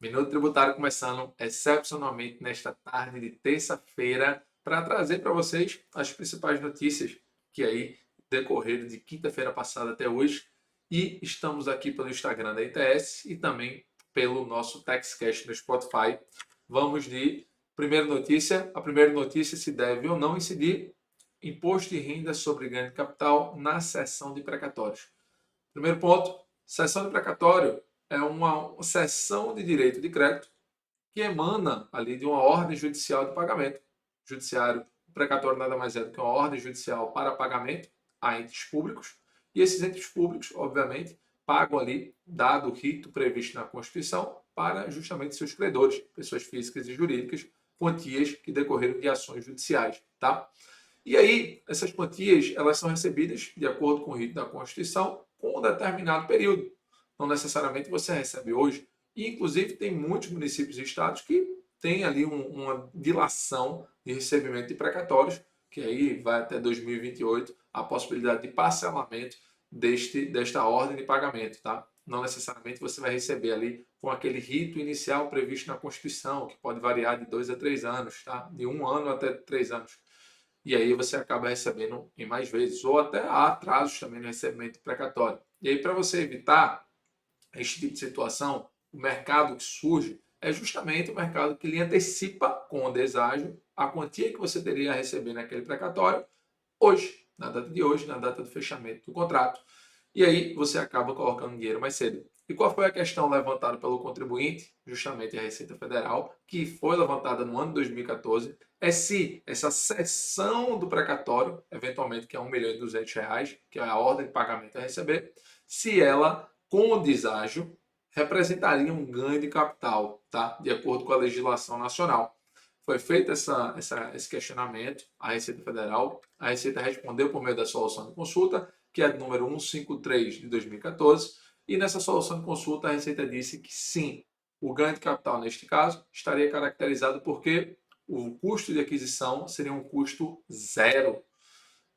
Minuto Tributário começando excepcionalmente nesta tarde de terça-feira para trazer para vocês as principais notícias que aí decorreram de quinta-feira passada até hoje. E estamos aqui pelo Instagram da ITS e também pelo nosso TaxCast no Spotify. Vamos de primeira notícia. A primeira notícia se deve ou não incidir imposto de renda sobre ganho de capital na cessão de precatórios. Primeiro ponto, cessão de precatório é uma cessão de direito de crédito que emana ali de uma ordem judicial de pagamento. Judiciário, o precatório nada mais é do que uma ordem judicial para pagamento a entes públicos, e esses entes públicos, obviamente, pagam ali, dado o rito previsto na Constituição, para justamente seus credores, pessoas físicas e jurídicas, quantias que decorreram de ações judiciais, tá? E aí, essas quantias, elas são recebidas de acordo com o rito da Constituição, com um determinado período. Não necessariamente você recebe hoje. E, inclusive, tem muitos municípios e estados que têm ali uma dilação de recebimento de precatórios, que aí vai até 2028 a possibilidade de parcelamento desta ordem de pagamento, tá? Não necessariamente você vai receber ali com aquele rito inicial previsto na Constituição, que pode variar de 2 a 3 anos, tá? De 1 ano até 3 anos. E aí você acaba recebendo em mais vezes, ou até há atrasos também no recebimento precatório. E aí, para você evitar este tipo de situação, o mercado que surge é justamente o mercado que lhe antecipa com o deságio a quantia que você teria a receber naquele precatório hoje, na data de hoje, na data do fechamento do contrato. E aí você acaba colocando dinheiro mais cedo. E qual foi a questão levantada pelo contribuinte, justamente a Receita Federal, que foi levantada no ano de 2014, é se essa cessão do precatório, eventualmente que é R$ 1.200.000, que é a ordem de pagamento a receber, se ela, com o deságio, representaria um ganho de capital, tá? De acordo com a legislação nacional. Foi feito esse questionamento à Receita Federal. A Receita respondeu por meio da solução de consulta, que é a número 153 de 2014, e nessa solução de consulta a Receita disse que sim, o ganho de capital neste caso estaria caracterizado porque o custo de aquisição seria um custo zero.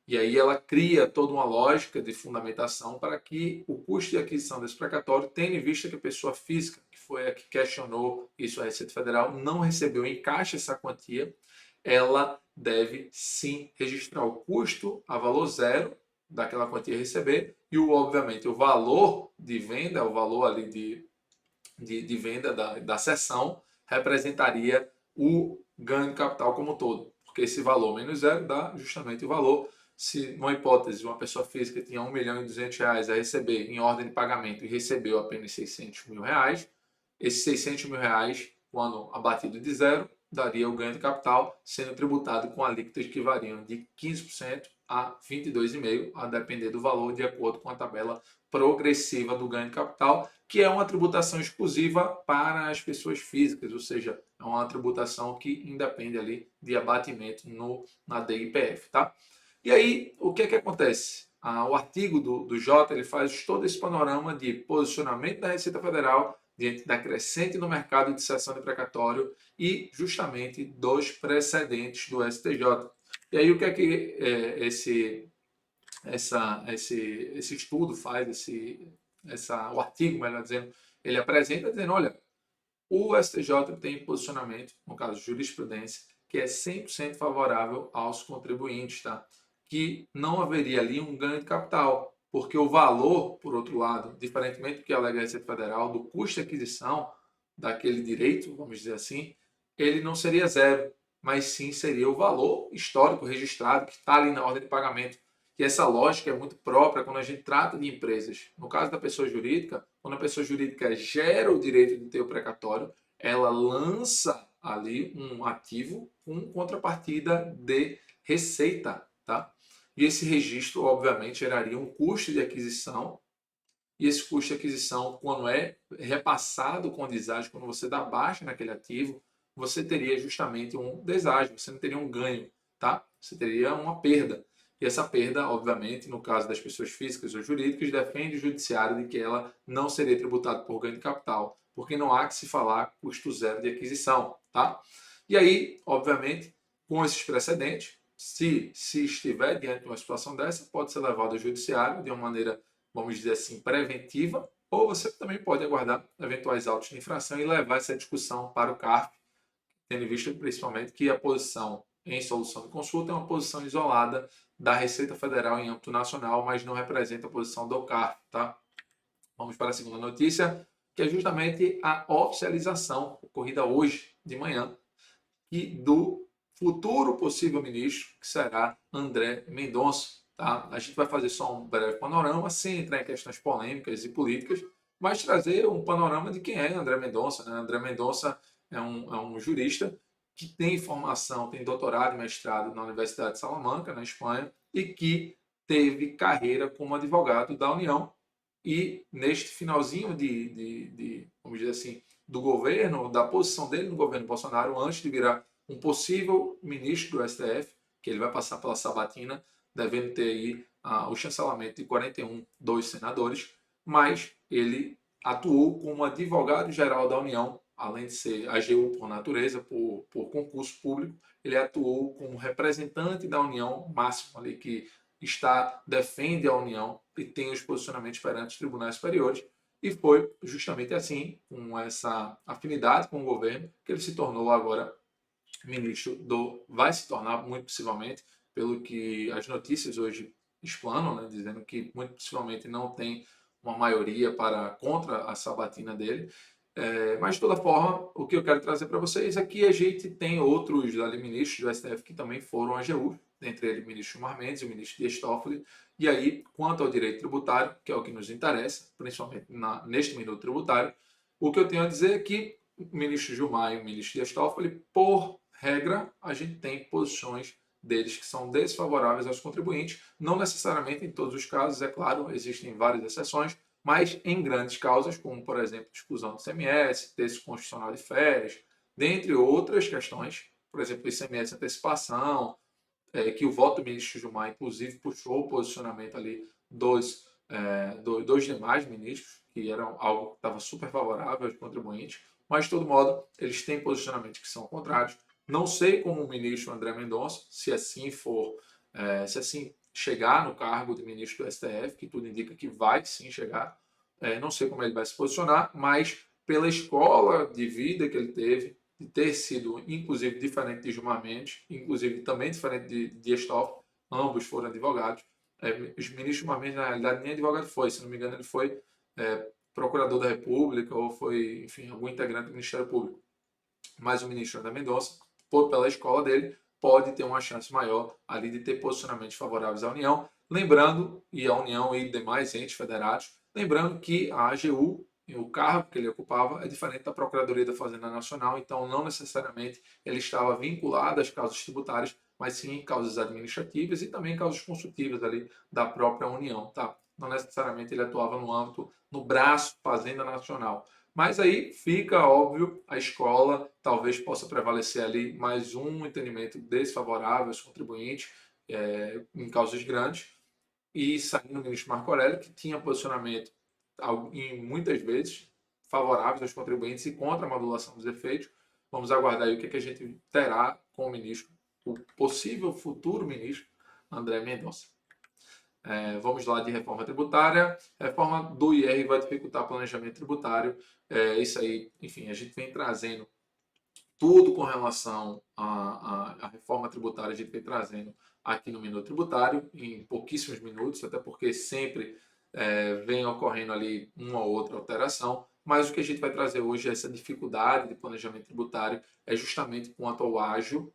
E aí ela cria toda uma lógica de fundamentação para que o custo de aquisição desse precatório, tendo em vista que a pessoa física, que foi a que questionou isso à Receita Federal, não recebeu em caixa essa quantia, ela deve sim registrar o custo a valor zero daquela quantia a receber e, obviamente, o valor de venda, o valor ali de venda da sessão, representaria o ganho de capital como um todo. Porque esse valor menos zero dá justamente o valor. Se, numa hipótese, uma pessoa física tinha R$ 1.200.000 a receber em ordem de pagamento e recebeu apenas R$ 600.000, esses R$ 600.000, quando abatido de zero, daria o ganho de capital, sendo tributado com alíquotas que variam de 15% a 22,5%, a depender do valor, de acordo com a tabela progressiva do ganho de capital, que é uma tributação exclusiva para as pessoas físicas, ou seja, é uma tributação que independe ali de abatimento na DIPF, tá? E aí, o que é que acontece? O artigo do Jota ele faz todo esse panorama de posicionamento da Receita Federal diante da crescente no mercado de cessão de precatório e justamente dos precedentes do STJ. E aí, o que é que esse estudo faz, o artigo, melhor dizendo, ele apresenta dizendo, olha, o STJ tem posicionamento, no caso jurisprudência, que é 100% favorável aos contribuintes, tá? Que não haveria ali um ganho de capital, porque o valor, por outro lado, diferentemente do que alega a Receita Federal, do custo de aquisição daquele direito, vamos dizer assim, ele não seria zero, mas sim seria o valor histórico registrado que está ali na ordem de pagamento. E essa lógica é muito própria quando a gente trata de empresas. No caso da pessoa jurídica, quando a pessoa jurídica gera o direito de ter o precatório, ela lança ali um ativo com contrapartida de receita, tá? E esse registro, obviamente, geraria um custo de aquisição, e esse custo de aquisição, quando é repassado com deságio, quando você dá baixa naquele ativo, você teria justamente um deságio, você não teria um ganho, tá? Você teria uma perda. E essa perda, obviamente, no caso das pessoas físicas ou jurídicas, defende o judiciário de que ela não seria tributada por ganho de capital, porque não há que se falar custo zero de aquisição, tá? E aí, obviamente, com esses precedentes, se estiver diante de uma situação dessa, pode ser levado ao judiciário de uma maneira, vamos dizer assim, preventiva, ou você também pode aguardar eventuais autos de infração e levar essa discussão para o CARF, tendo em vista principalmente que a posição em solução de consulta é uma posição isolada da Receita Federal em âmbito nacional, mas não representa a posição do CARF, tá? Vamos para a segunda notícia, que é justamente a oficialização ocorrida hoje de manhã e do futuro possível ministro, que será André Mendonça. Tá? A gente vai fazer só um breve panorama, sem entrar em questões polêmicas e políticas, mas trazer um panorama de quem é André Mendonça. Né? André Mendonça é um jurista que tem formação, tem doutorado e mestrado na Universidade de Salamanca, na Espanha, e que teve carreira como advogado da União. E neste finalzinho vamos dizer assim, do governo, da posição dele no governo Bolsonaro, antes de virar um possível ministro do STF, que ele vai passar pela sabatina, devendo ter aí o chancelamento de 41 dos senadores, mas ele atuou como advogado-geral da União, além de ser AGU por natureza, por concurso público, ele atuou como representante da União máximo ali, que defende a União e tem os posicionamentos perante os tribunais superiores, e foi justamente assim, com essa afinidade com o governo, que ele se tornou agora vai se tornar, muito possivelmente, pelo que as notícias hoje explanam, né, dizendo que muito possivelmente não tem uma maioria contra a sabatina dele. Mas, de toda forma, o que eu quero trazer para vocês é que a gente tem outros ali, ministros do STF que também foram AGU, dentre eles o ministro Gilmar Mendes e o ministro Dias Toffoli. E aí, quanto ao direito tributário, que é o que nos interessa, principalmente neste minuto tributário, o que eu tenho a dizer é que o ministro Gilmar e o ministro Dias Toffoli, por regra, a gente tem posições deles que são desfavoráveis aos contribuintes, não necessariamente em todos os casos, é claro, existem várias exceções, mas em grandes causas, como por exemplo, exclusão do ICMS, texto constitucional de férias, dentre outras questões, por exemplo, ICMS antecipação, que o voto do ministro Gilmar, inclusive, puxou o posicionamento ali dos demais ministros, que eram algo que estava super favorável aos contribuintes, mas, de todo modo, eles têm posicionamentos que são contrários. Não sei como o ministro André Mendonça, se assim for, se assim chegar no cargo de ministro do STF, que tudo indica que vai sim chegar, não sei como ele vai se posicionar, mas pela escola de vida que ele teve, de ter sido, inclusive, diferente de Gilmar Mendes, inclusive também diferente de Dias Toffoli, ambos foram advogados. O ministro Gilmar Mendes, na realidade, nem advogado foi, se não me engano, ele foi procurador da República ou foi, enfim, algum integrante do Ministério Público. Mas o ministro André Mendonça, pela escola dele, pode ter uma chance maior ali de ter posicionamentos favoráveis à União. Lembrando, e a União e demais entes federados, lembrando que a AGU, o cargo que ele ocupava, é diferente da Procuradoria da Fazenda Nacional, então não necessariamente ele estava vinculado às causas tributárias, mas sim causas administrativas e também causas consultivas ali da própria União, tá? Não necessariamente ele atuava no âmbito, no braço Fazenda Nacional. Mas aí fica óbvio, a escola talvez possa prevalecer ali mais um entendimento desfavorável aos contribuintes em causas grandes, e saindo o ministro Marco Aurélio, que tinha posicionamento em muitas vezes favoráveis aos contribuintes e contra a modulação dos efeitos. Vamos aguardar aí o que a gente terá com o ministro, o possível futuro ministro André Mendonça. Vamos lá de reforma tributária. Reforma do IR vai dificultar o planejamento tributário. Isso aí, enfim, a gente vem trazendo tudo com relação à reforma tributária, a gente vem trazendo aqui no Minuto Tributário, em pouquíssimos minutos, até porque sempre vem ocorrendo ali uma ou outra alteração, mas o que a gente vai trazer hoje, essa dificuldade de planejamento tributário, é justamente quanto ao ágio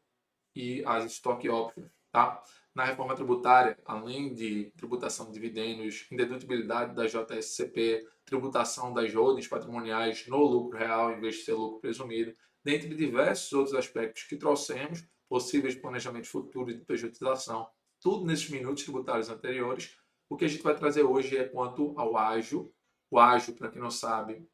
e as stock options, tá? Na reforma tributária, além de tributação de dividendos, indedutibilidade da JSCP, tributação das holdings patrimoniais no lucro real em vez de ser lucro presumido, dentre diversos outros aspectos que trouxemos, possíveis planejamentos futuros de pejotização, tudo nesses minutos tributários anteriores. O que a gente vai trazer hoje é quanto ao ágio. O ágio, para quem não sabe,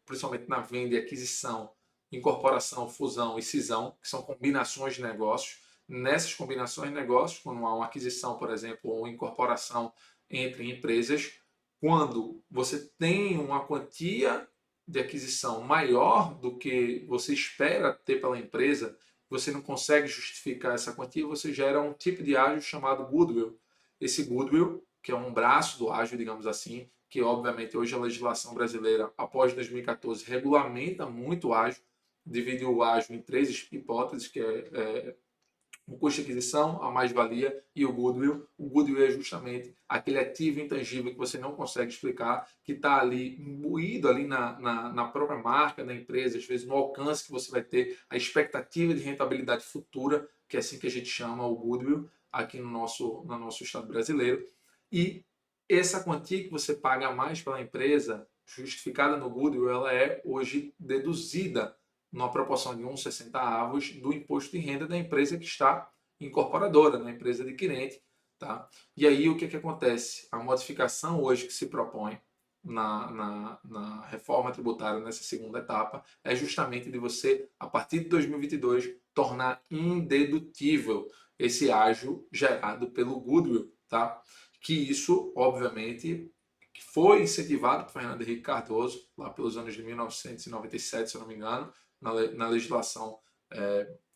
principalmente na venda e aquisição, incorporação, fusão e cisão, que são combinações de negócios. Nessas combinações de negócios, quando há uma aquisição, por exemplo, ou incorporação entre empresas, quando você tem uma quantia de aquisição maior do que você espera ter pela empresa, você não consegue justificar essa quantia, você gera um tipo de ágio chamado goodwill. Esse goodwill, que é um braço do ágio, digamos assim, que obviamente hoje a legislação brasileira, após 2014, regulamenta muito o ágio, divide o ágio em três hipóteses, que é o custo de aquisição, a mais-valia e o goodwill. O goodwill é justamente aquele ativo intangível que você não consegue explicar, que está ali imbuído ali na própria marca da empresa, às vezes no alcance que você vai ter, a expectativa de rentabilidade futura, que é assim que a gente chama o goodwill aqui no nosso estado brasileiro. E essa quantia que você paga a mais pela empresa, justificada no goodwill, ela é hoje deduzida numa proporção de 1,60 avos do imposto de renda da empresa que está incorporadora, na empresa adquirente. Tá? E aí o que, que acontece? A modificação hoje que se propõe na reforma tributária nessa segunda etapa é justamente de você, a partir de 2022, tornar indedutível esse ágio gerado pelo goodwill. Tá? Que isso, obviamente, foi incentivado por Fernando Henrique Cardoso, lá pelos anos de 1997, se eu não me engano, na legislação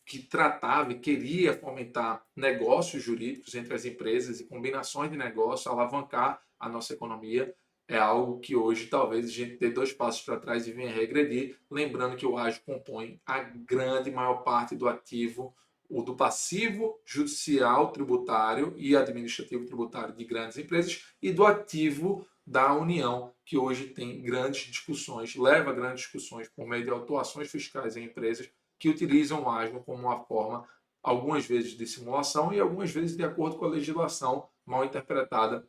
que tratava e queria fomentar negócios jurídicos entre as empresas e combinações de negócios, alavancar a nossa economia, é algo que hoje talvez a gente dê dois passos para trás e venha regredir, lembrando que o ágio compõe a grande maior parte do ativo, o do passivo judicial tributário e administrativo tributário de grandes empresas e do ativo da União, que hoje tem grandes discussões, leva grandes discussões por meio de autuações fiscais em empresas que utilizam o ágio como uma forma, algumas vezes de simulação e algumas vezes de acordo com a legislação mal interpretada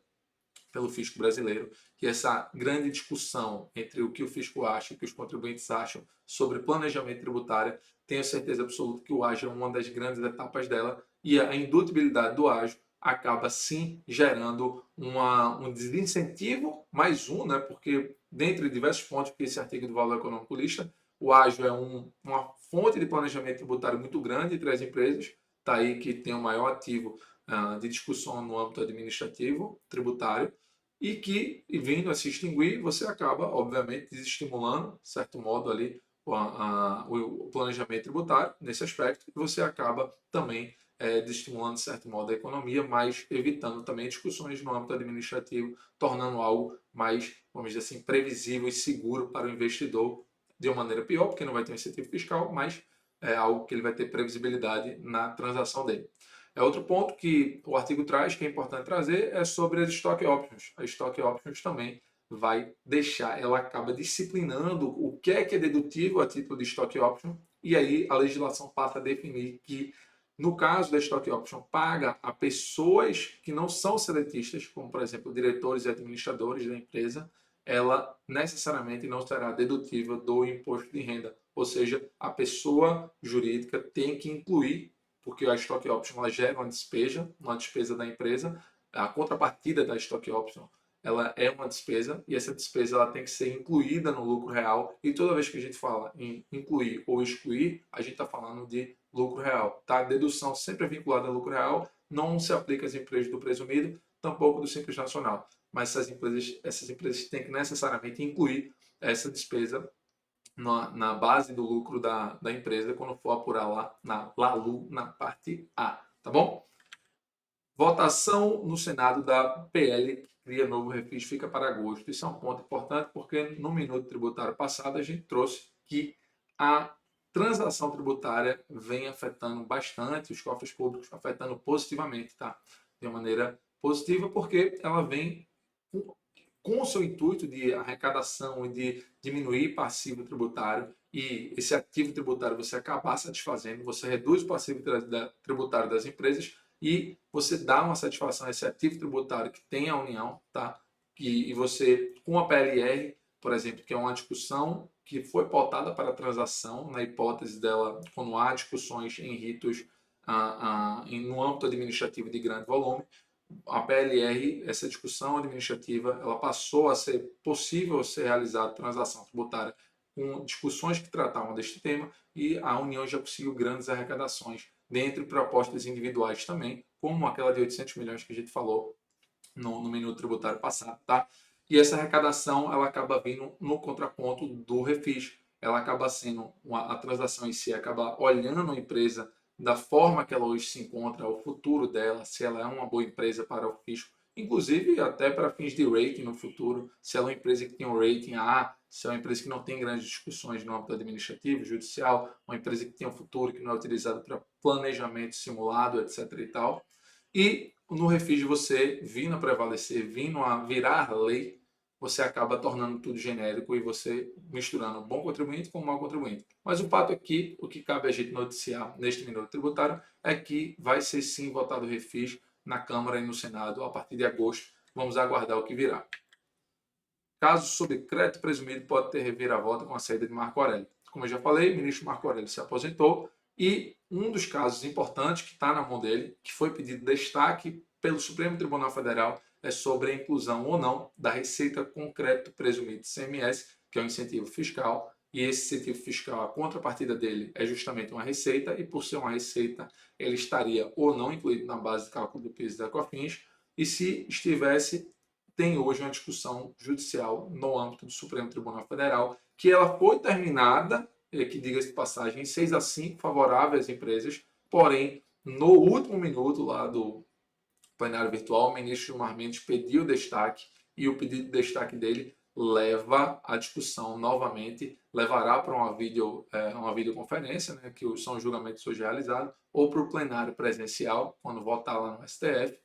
pelo fisco brasileiro, que essa grande discussão entre o que o fisco acha e o que os contribuintes acham sobre planejamento tributário, tenho certeza absoluta que o ágio é uma das grandes etapas dela e a indutibilidade do ágio acaba sim gerando um desincentivo, mais um, né? Porque dentre diversos pontos que esse artigo do Valor Econômico lista, o ágio é uma fonte de planejamento tributário muito grande entre as empresas, está aí que tem o maior ativo de discussão no âmbito administrativo, tributário, e que, vindo a se extinguir, você acaba, obviamente, desestimulando, de certo modo, ali, o planejamento tributário nesse aspecto, e você acaba também desestimulando, de certo modo, a economia, mas evitando também discussões no âmbito administrativo, tornando algo mais, vamos dizer assim, previsível e seguro para o investidor, de uma maneira pior, porque não vai ter um incentivo fiscal, mas é algo que ele vai ter previsibilidade na transação dele. Outro ponto que o artigo traz, que é importante trazer, é sobre as stock options. A stock options também vai deixar, ela acaba disciplinando o que é dedutível a título de stock option, e aí a legislação passa a definir que, no caso da stock option, paga a pessoas que não são seletistas, como por exemplo diretores e administradores da empresa, ela necessariamente não será dedutível do imposto de renda. Ou seja, a pessoa jurídica tem que incluir, porque a stock option ela gera uma despesa da empresa, a contrapartida da stock option ela é uma despesa e essa despesa ela tem que ser incluída no lucro real, e toda vez que a gente fala em incluir ou excluir, a gente está falando de lucro real. Tá? A dedução sempre é vinculada ao lucro real, não se aplica às empresas do presumido, tampouco do Simples Nacional, mas essas empresas têm que necessariamente incluir essa despesa na base do lucro da empresa quando for apurar lá na LALU, na parte A, tá bom? Votação no Senado da PL que cria novo refis fica para agosto. Isso é um ponto importante porque no minuto tributário passado a gente trouxe que a transação tributária vem afetando bastante os cofres públicos, afetando positivamente, tá? De uma maneira positiva porque ela vem com o seu intuito de arrecadação e de diminuir passivo tributário, e esse ativo tributário você acabar satisfazendo, você reduz o passivo tributário das empresas e você dá uma satisfação a esse ativo tributário que tem a União, tá? E você, com a PLR, por exemplo, que é uma discussão que foi pautada para a transação, na hipótese dela, quando há discussões em ritos no âmbito administrativo de grande volume, a PLR, essa discussão administrativa, ela passou a ser possível ser realizada transação tributária com discussões que tratavam deste tema, e a União já conseguiu grandes arrecadações, dentre propostas individuais também, como aquela de 800 milhões que a gente falou no minuto tributário passado, tá? E essa arrecadação, ela acaba vindo no contraponto do refis. Ela acaba sendo, a transação em si acaba olhando a empresa da forma que ela hoje se encontra, o futuro dela, se ela é uma boa empresa para o fisco, inclusive até para fins de rating no futuro, se ela é uma empresa que tem um rating A, se é uma empresa que não tem grandes discussões no âmbito administrativo, judicial, uma empresa que tem um futuro que não é utilizado para planejamento simulado, etc. e tal. E no refis você vindo a prevalecer, vindo a virar lei, você acaba tornando tudo genérico e você misturando o bom contribuinte com o mau contribuinte. Mas o fato é que o que cabe a gente noticiar neste minuto tributário é que vai ser sim votado o refis na Câmara e no Senado a partir de agosto. Vamos aguardar o que virá. Caso sobre crédito presumido pode ter reviravolta com a saída de Marco Aurélio. Como eu já falei, o ministro Marco Aurélio se aposentou e um dos casos importantes que está na mão dele, que foi pedido destaque pelo Supremo Tribunal Federal, é sobre a inclusão ou não da receita com crédito presumido CMS, que é um incentivo fiscal, e esse incentivo fiscal, a contrapartida dele é justamente uma receita, e por ser uma receita, ele estaria ou não incluído na base de cálculo do PIS e da COFINS, e se estivesse, tem hoje uma discussão judicial no âmbito do Supremo Tribunal Federal, que ela foi terminada, que diga-se de passagem, em 6-5 favorável às empresas, porém, no último minuto lá do plenário virtual, o ministro Gilmar Mendes pediu destaque e o pedido de destaque dele leva a discussão novamente, levará para uma videoconferência, né, que são os julgamentos hoje realizados, ou para o plenário presencial, quando votar lá no STF,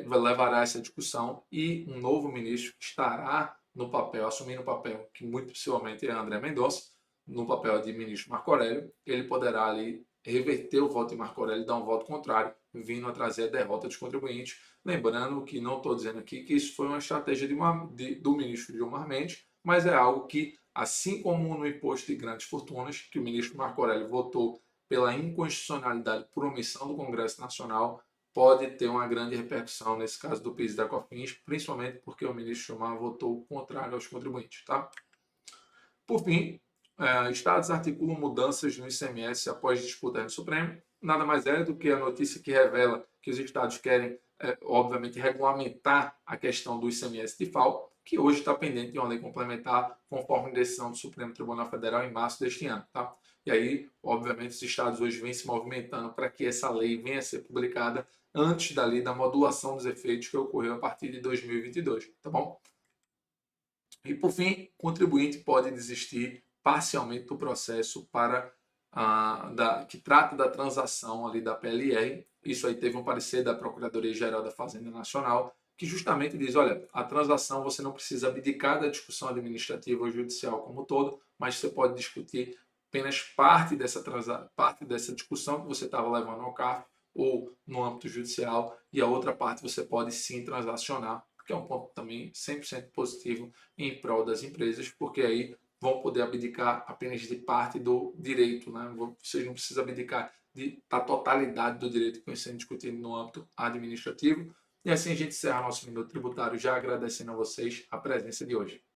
levará essa discussão e um novo ministro estará no papel, assumindo o papel que muito possivelmente é André Mendonça, no papel de ministro Marco Aurélio, ele poderá ali reverter o voto de Marco Aurélio e dar um voto contrário, vindo a trazer a derrota dos contribuintes. Lembrando que não estou dizendo aqui que isso foi uma estratégia do ministro Gilmar Mendes, mas é algo que, assim como no imposto de grandes fortunas, que o ministro Marco Aurélio votou pela inconstitucionalidade por omissão do Congresso Nacional, pode ter uma grande repercussão nesse caso do PIS e da COFINS, principalmente porque o ministro Gilmar votou contrário aos contribuintes. Tá? Por fim, estados articulam mudanças no ICMS após disputa no Supremo. Nada mais é do que a notícia que revela que os estados querem, obviamente, regulamentar a questão do ICMS de FAO, que hoje está pendente de uma lei complementar, conforme decisão do Supremo Tribunal Federal em março deste ano. Tá? E aí, obviamente, os estados hoje vêm se movimentando para que essa lei venha a ser publicada antes da lei da modulação dos efeitos que ocorreu a partir de 2022. Tá bom? E, por fim, o contribuinte pode desistir parcialmente do processo que trata da transação ali da PLR. Isso aí teve um parecer da Procuradoria-Geral da Fazenda Nacional, que justamente diz, olha, a transação você não precisa abdicar da discussão administrativa ou judicial como um todo, mas você pode discutir apenas parte dessa discussão que você estava levando ao CARF ou no âmbito judicial, e a outra parte você pode sim transacionar, que é um ponto também 100% positivo em prol das empresas, porque aí vão poder abdicar apenas de parte do direito, né? Vocês não precisam abdicar da totalidade do direito que vem sendo discutido no âmbito administrativo. E assim a gente encerra nosso minuto tributário, já agradecendo a vocês a presença de hoje.